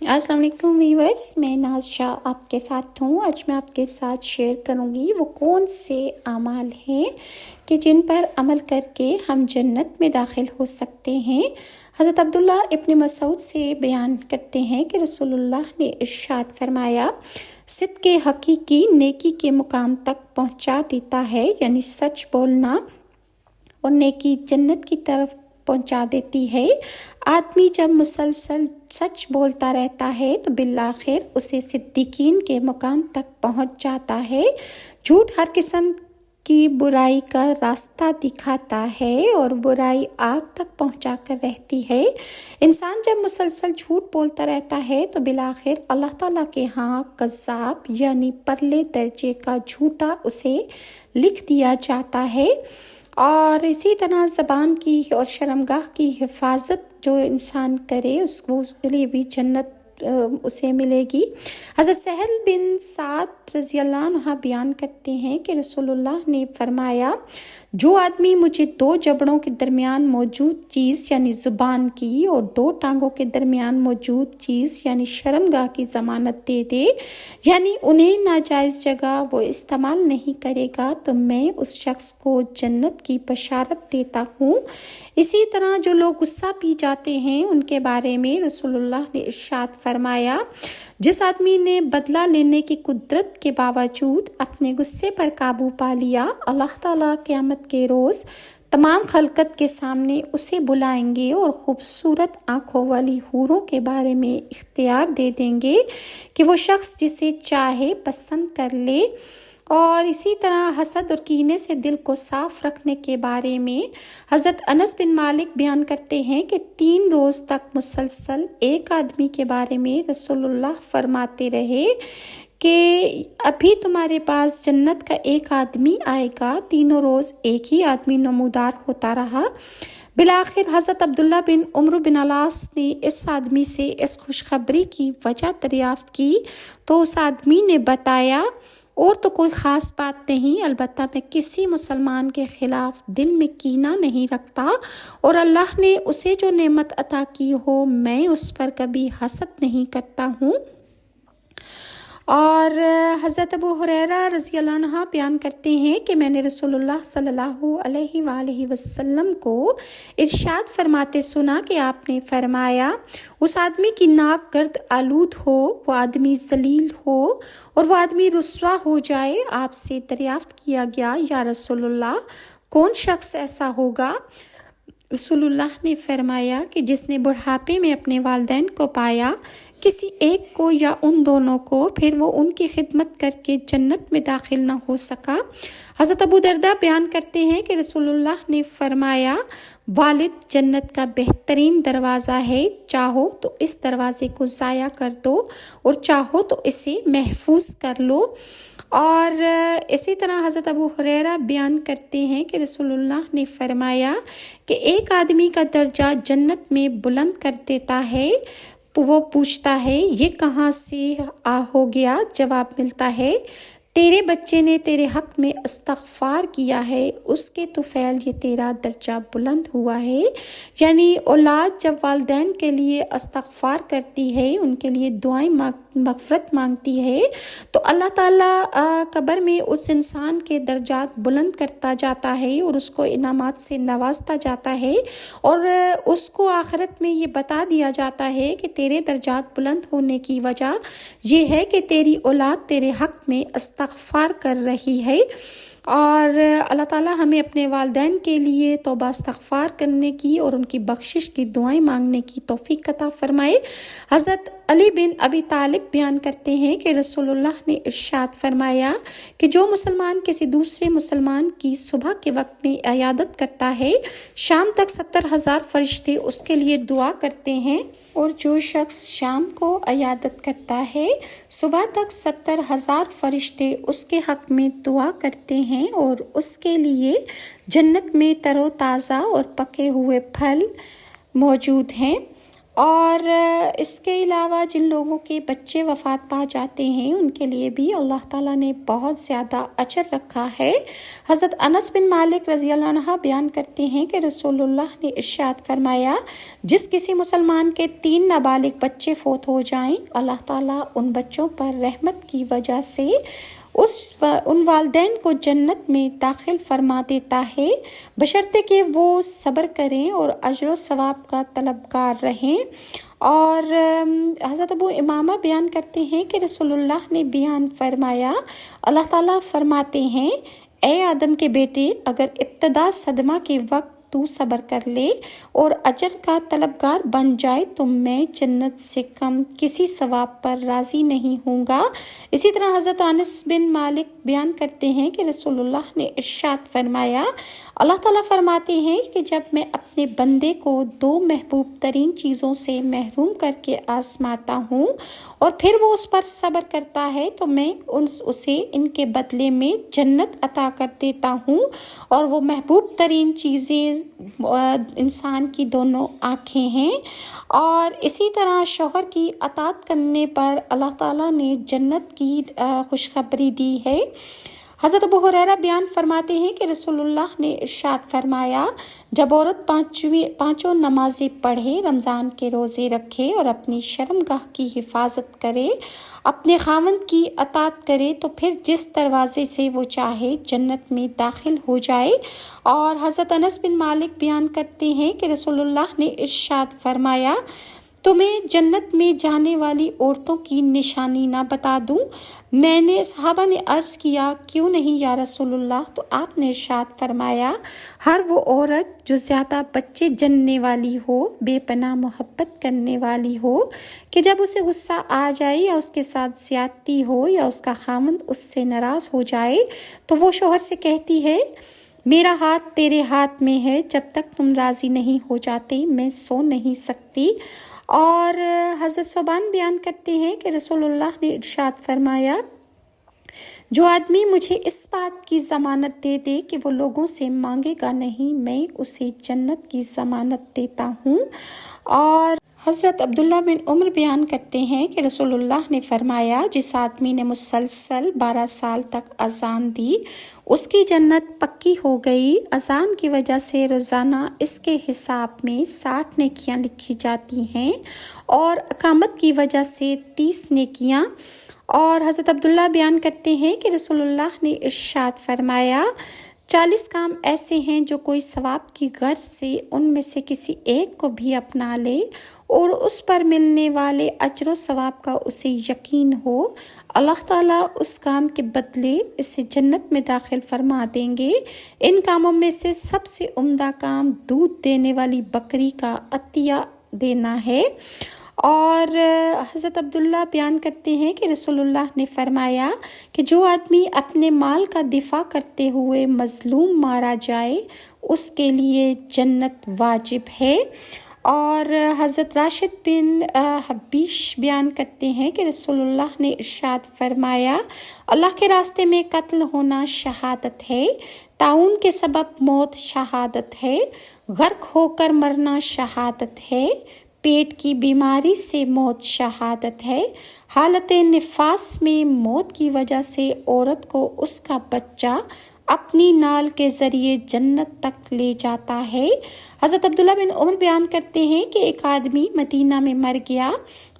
السلام علیکم ویورز، میں ناز شاہ آپ کے ساتھ ہوں۔ آج میں آپ کے ساتھ شیئر کروں گی وہ کون سے اعمال ہیں کہ جن پر عمل کر کے ہم جنت میں داخل ہو سکتے ہیں۔ حضرت عبداللہ ابن مسعود سے بیان کرتے ہیں کہ رسول اللہ نے ارشاد فرمایا، صدق حقیقی نیکی کے مقام تک پہنچا دیتا ہے، یعنی سچ بولنا اور نیکی جنت کی طرف پہنچا دیتی ہے۔ آدمی جب مسلسل سچ بولتا رہتا ہے تو بالآخر اسے صدیقین کے مقام تک پہنچ جاتا ہے۔ جھوٹ ہر قسم کی برائی کا راستہ دکھاتا ہے اور برائی آگ تک پہنچا کر رہتی ہے۔ انسان جب مسلسل جھوٹ بولتا رہتا ہے تو بالآخر اللہ تعالیٰ کے ہاں کذاب یعنی پرلے درجے کا جھوٹا اسے لکھ دیا جاتا ہے۔ اور اسی طرح زبان کی اور شرمگاہ کی حفاظت جو انسان کرے اس کے لیے بھی جنت اسے ملے گی۔ حضرت سہل بن سعد رضی اللہ عنہ بیان کرتے ہیں کہ رسول اللہ نے فرمایا، جو آدمی مجھے دو جبڑوں کے درمیان موجود چیز یعنی زبان کی اور دو ٹانگوں کے درمیان موجود چیز یعنی شرمگاہ کی ضمانت دے دے، یعنی انہیں ناجائز جگہ وہ استعمال نہیں کرے گا، تو میں اس شخص کو جنت کی بشارت دیتا ہوں۔ اسی طرح جو لوگ غصہ پی جاتے ہیں ان کے بارے میں رسول اللہ نے ارشاد فرمایا، جس آدمی نے بدلہ لینے کی قدرت کے باوجود اپنے غصے پر قابو پا لیا، اللہ تعالیٰ قیامت کے روز تمام خلقت کے سامنے اسے بلائیں گے اور خوبصورت آنکھوں والی حوروں کے بارے میں اختیار دے دیں گے کہ وہ شخص جسے چاہے پسند کر لے۔ اور اسی طرح حسد اور کینے سے دل کو صاف رکھنے کے بارے میں حضرت انس بن مالک بیان کرتے ہیں کہ 3 روز تک مسلسل ایک آدمی کے بارے میں رسول اللہ فرماتے رہے کہ ابھی تمہارے پاس جنت کا ایک آدمی آئے گا۔ 3 روز ایک ہی آدمی نمودار ہوتا رہا۔ بالآخر حضرت عبداللہ بن عمرو بن العاص نے اس آدمی سے اس خوشخبری کی وجہ دریافت کی تو اس آدمی نے بتایا، اور تو کوئی خاص بات نہیں، البتہ میں کسی مسلمان کے خلاف دل میں کینہ نہیں رکھتا، اور اللہ نے اسے جو نعمت عطا کی ہو میں اس پر کبھی حسد نہیں کرتا ہوں۔ اور حضرت ابو ہریرہ رضی اللہ عنہ بیان کرتے ہیں کہ میں نے رسول اللہ صلی اللہ علیہ وآلہ وسلم کو ارشاد فرماتے سنا کہ آپ نے فرمایا، اس آدمی کی ناک گرد آلود ہو، وہ آدمی ذلیل ہو اور وہ آدمی رسوا ہو جائے۔ آپ سے دریافت کیا گیا، یا رسول اللہ کون شخص ایسا ہوگا؟ رسول اللہ نے فرمایا کہ جس نے بڑھاپے میں اپنے والدین کو پایا، کسی ایک کو یا ان دونوں کو، پھر وہ ان کی خدمت کر کے جنت میں داخل نہ ہو سکا۔ حضرت ابو درداء بیان کرتے ہیں کہ رسول اللہ نے فرمایا، والد جنت کا بہترین دروازہ ہے، چاہو تو اس دروازے کو ضائع کر دو اور چاہو تو اسے محفوظ کر لو۔ اور اسی طرح حضرت ابو ہریرہ بیان کرتے ہیں کہ رسول اللہ نے فرمایا کہ ایک آدمی کا درجہ جنت میں بلند کر دیتا ہے۔ وہ پوچھتا ہے، یہ کہاں سے ہو گیا؟ جواب ملتا ہے، تیرے بچے نے تیرے حق میں استغفار کیا ہے، اس کے طفیل یہ تیرا درجہ بلند ہوا ہے۔ یعنی اولاد جب والدین کے لیے استغفار کرتی ہے، ان کے لیے دعائیں مغفرت مانگتی ہے، تو اللہ تعالیٰ قبر میں اس انسان کے درجات بلند کرتا جاتا ہے اور اس کو انعامات سے نوازتا جاتا ہے، اور اس کو آخرت میں یہ بتا دیا جاتا ہے کہ تیرے درجات بلند ہونے کی وجہ یہ ہے کہ تیری اولاد تیرے حق میں استغفار کر رہی ہے۔ اور اللہ تعالیٰ ہمیں اپنے والدین کے لیے توبہ استغفار کرنے کی اور ان کی بخشش کی دعائیں مانگنے کی توفیق عطا فرمائے۔ حضرت علی بن ابی طالب بیان کرتے ہیں کہ رسول اللہ نے ارشاد فرمایا کہ جو مسلمان کسی دوسرے مسلمان کی صبح کے وقت میں عیادت کرتا ہے، شام تک 70,000 فرشتے اس کے لیے دعا کرتے ہیں، اور جو شخص شام کو عیادت کرتا ہے، صبح تک 70,000 فرشتے اس کے حق میں دعا کرتے ہیں اور اس کے لیے جنت میں تر و تازہ اور پکے ہوئے پھل موجود ہیں۔ اور اس کے علاوہ جن لوگوں کے بچے وفات پا جاتے ہیں ان کے لیے بھی اللہ تعالیٰ نے بہت زیادہ اجر رکھا ہے۔ حضرت انس بن مالک رضی اللہ عنہ بیان کرتے ہیں کہ رسول اللہ نے ارشاد فرمایا، جس کسی مسلمان کے 3 نابالغ بچے فوت ہو جائیں، اللہ تعالیٰ ان بچوں پر رحمت کی وجہ سے ان والدین کو جنت میں داخل فرما دیتا ہے، بشرطے کہ وہ صبر کریں اور اجر و ثواب کا طلبگار رہیں۔ اور حضرت ابو امامہ بیان کرتے ہیں کہ رسول اللہ نے بیان فرمایا، اللہ تعالیٰ فرماتے ہیں، اے آدم کے بیٹے، اگر ابتدا صدمہ کے وقت تو صبر کر لے اور اجر کا طلبگار بن جائے تو میں جنت سے کم کسی ثواب پر راضی نہیں ہوں گا۔ اسی طرح حضرت انس بن مالک بیان کرتے ہیں کہ رسول اللہ نے ارشاد فرمایا، اللہ تعالیٰ فرماتے ہیں کہ جب میں اپنے بندے کو 2 محبوب ترین چیزوں سے محروم کر کے آزماتا ہوں اور پھر وہ اس پر صبر کرتا ہے تو میں اسے ان کے بدلے میں جنت عطا کر دیتا ہوں، اور وہ محبوب ترین چیزیں انسان کی دونوں آنکھیں ہیں۔ اور اسی طرح شوہر کی اطاعت کرنے پر اللہ تعالیٰ نے جنت کی خوشخبری دی ہے۔ حضرت ابو ہریرہ بیان فرماتے ہیں کہ رسول اللہ نے ارشاد فرمایا، جب عورت 5 نمازیں پڑھے، رمضان کے روزے رکھے اور اپنی شرمگاہ کی حفاظت کرے، اپنے خاوند کی اطاعت کرے تو پھر جس دروازے سے وہ چاہے جنت میں داخل ہو جائے۔ اور حضرت انس بن مالک بیان کرتے ہیں کہ رسول اللہ نے ارشاد فرمایا، تمہیں جنت میں جانے والی عورتوں کی نشانی نہ بتا دوں؟ صحابہ نے عرض کیا، کیوں نہیں یا رسول اللہ؟ تو آپ نے ارشاد فرمایا، ہر وہ عورت جو زیادہ بچے جننے والی ہو، بے پناہ محبت کرنے والی ہو کہ جب اسے غصہ آ جائے یا اس کے ساتھ زیادتی ہو یا اس کا خامند اس سے ناراض ہو جائے تو وہ شوہر سے کہتی ہے، میرا ہاتھ تیرے ہاتھ میں ہے، جب تک تم راضی نہیں ہو جاتے میں سو نہیں سکتی۔ اور حضرت ثوبان بیان کرتے ہیں کہ رسول اللہ نے ارشاد فرمایا، جو آدمی مجھے اس بات کی ضمانت دے دے کہ وہ لوگوں سے مانگے گا نہیں، میں اسے جنت کی ضمانت دیتا ہوں۔ اور حضرت عبداللہ بن عمر بیان کرتے ہیں کہ رسول اللہ نے فرمایا، جس آدمی نے مسلسل 12 سال تک اذان دی اس کی جنت پکی ہو گئی۔ اذان کی وجہ سے روزانہ اس کے حساب میں 60 نیکیاں لکھی جاتی ہیں اور اقامت کی وجہ سے 30 نیکیاں۔ اور حضرت عبداللہ بیان کرتے ہیں کہ رسول اللہ نے ارشاد فرمایا، 40 کام ایسے ہیں جو کوئی ثواب کی غرض سے ان میں سے کسی ایک کو بھی اپنا لے اور اس پر ملنے والے اجر و ثواب کا اسے یقین ہو، اللہ تعالیٰ اس کام کے بدلے اسے جنت میں داخل فرما دیں گے۔ ان کاموں میں سے سب سے عمدہ کام دودھ دینے والی بکری کا عطیہ دینا ہے۔ اور حضرت عبداللہ بیان کرتے ہیں کہ رسول اللہ نے فرمایا کہ جو آدمی اپنے مال کا دفاع کرتے ہوئے مظلوم مارا جائے اس کے لیے جنت واجب ہے۔ اور حضرت راشد بن حبیش بیان کرتے ہیں کہ رسول اللہ نے ارشاد فرمایا، اللہ کے راستے میں قتل ہونا شہادت ہے، طاعون کے سبب موت شہادت ہے، غرق ہو کر مرنا شہادت ہے، پیٹ کی بیماری سے موت شہادت ہے، حالت نفاس میں موت کی وجہ سے عورت کو اس کا بچہ اپنی نال کے ذریعے جنت تک لے جاتا ہے۔ حضرت عبداللہ بن عمر بیان کرتے ہیں کہ ایک آدمی مدینہ میں مر گیا،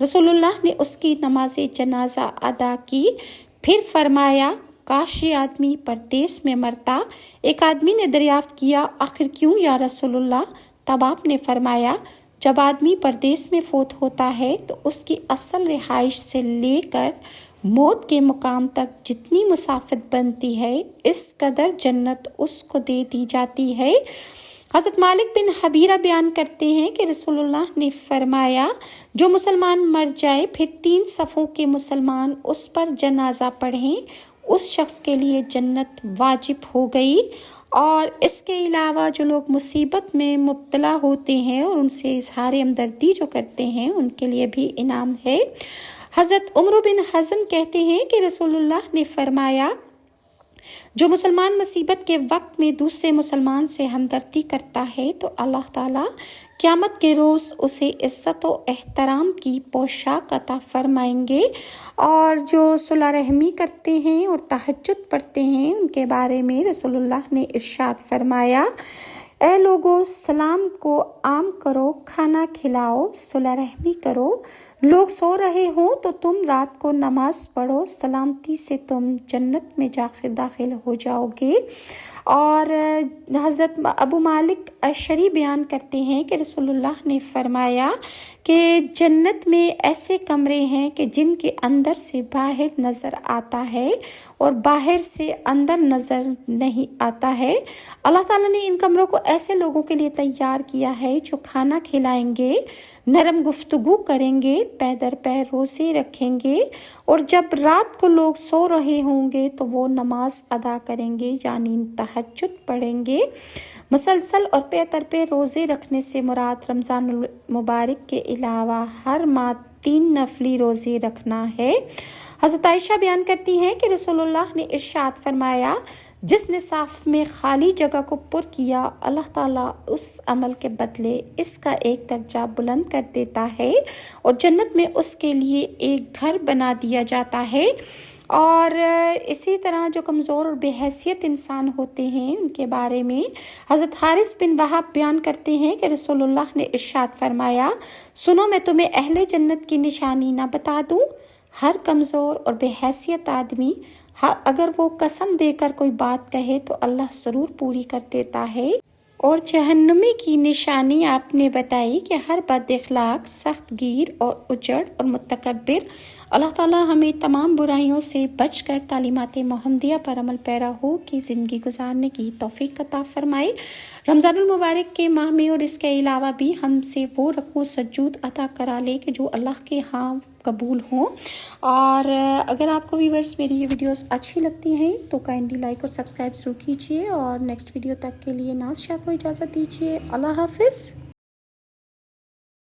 رسول اللہ نے اس کی نماز جنازہ ادا کی، پھر فرمایا، کاش یہ آدمی پردیس میں مرتا۔ ایک آدمی نے دریافت کیا، آخر کیوں یا رسول اللہ؟ تب آپ نے فرمایا، جب آدمی پردیس میں فوت ہوتا ہے تو اس کی اصل رہائش سے لے کر موت کے مقام تک جتنی مسافت بنتی ہے اس قدر جنت اس کو دے دی جاتی ہے۔ حضرت مالک بن حبیرہ بیان کرتے ہیں کہ رسول اللہ نے فرمایا، جو مسلمان مر جائے پھر 3 صفوں کے مسلمان اس پر جنازہ پڑھیں اس شخص کے لیے جنت واجب ہو گئی۔ اور اس کے علاوہ جو لوگ مصیبت میں مبتلا ہوتے ہیں اور ان سے اظہار ہمدردی جو کرتے ہیں ان کے لیے بھی انعام ہے۔ حضرت عمر بن حزن کہتے ہیں کہ رسول اللہ نے فرمایا، جو مسلمان مصیبت کے وقت میں دوسرے مسلمان سے ہمدردی کرتا ہے تو اللہ تعالیٰ قیامت کے روز اسے عزت و احترام کی پوشاک عطا فرمائیں گے، اور جو صلح رحمی کرتے ہیں اور تہجد پڑھتے ہیں ان کے بارے میں رسول اللہ نے ارشاد فرمایا، اے لوگو سلام کو عام کرو، کھانا کھلاؤ، صلح رحمی کرو، لوگ سو رہے ہوں تو تم رات کو نماز پڑھو، سلامتی سے تم جنت میں داخل ہو جاؤ گے۔ اور حضرت ابو مالک اشعری بیان کرتے ہیں کہ رسول اللہ نے فرمایا کہ جنت میں ایسے کمرے ہیں کہ جن کے اندر سے باہر نظر آتا ہے اور باہر سے اندر نظر نہیں آتا ہے۔ اللہ تعالیٰ نے ان کمروں کو ایسے لوگوں کے لیے تیار کیا ہے جو کھانا کھلائیں گے، نرم گفتگو کریں گے، پے در پے روزے رکھیں گے، اور جب رات کو لوگ سو رہے ہوں گے تو وہ نماز ادا کریں گے، یعنی تہجد پڑھیں گے۔ مسلسل اور پے در پے روزے رکھنے سے مراد رمضان المبارک کے علاوہ ہر ماہ 3 نفلی روزے رکھنا ہے۔ حضرت عائشہ بیان کرتی ہیں کہ رسول اللہ نے ارشاد فرمایا، جس نے صاف میں خالی جگہ کو پر کیا، اللہ تعالیٰ اس عمل کے بدلے اس کا ایک درجہ بلند کر دیتا ہے اور جنت میں اس کے لیے ایک گھر بنا دیا جاتا ہے۔ اور اسی طرح جو کمزور اور بے حیثیت انسان ہوتے ہیں ان کے بارے میں حضرت حارث بن وہب بیان کرتے ہیں کہ رسول اللہ نے ارشاد فرمایا، سنو میں تمہیں اہل جنت کی نشانی نہ بتا دوں؟ ہر کمزور اور بے حیثیت آدمی اگر وہ قسم دے کر کوئی بات کہے تو اللہ ضرور پوری کر دیتا ہے۔ اور جہنمی کی نشانی آپ نے بتائی کہ ہر بد اخلاق، سخت گیر اور اجڑ اور متکبر۔ اللہ تعالیٰ ہمیں تمام برائیوں سے بچ کر تعلیمات محمدیہ پر عمل پیرا ہو کی زندگی گزارنے کی توفیق عطا فرمائے۔ رمضان المبارک کے ماہ میں اور اس کے علاوہ بھی ہم سے وہ رکوع سجود عطا کرا لے کہ جو اللہ کے ہاں قبول ہوں۔ اور اگر آپ کو ویورز میری یہ ویڈیوز اچھی لگتی ہیں تو کائنڈلی لائک اور سبسکرائب ضرور کیجیے، اور نیکسٹ ویڈیو تک کے لیے ناز شاہ کو اجازت دیجیے۔ اللہ حافظ۔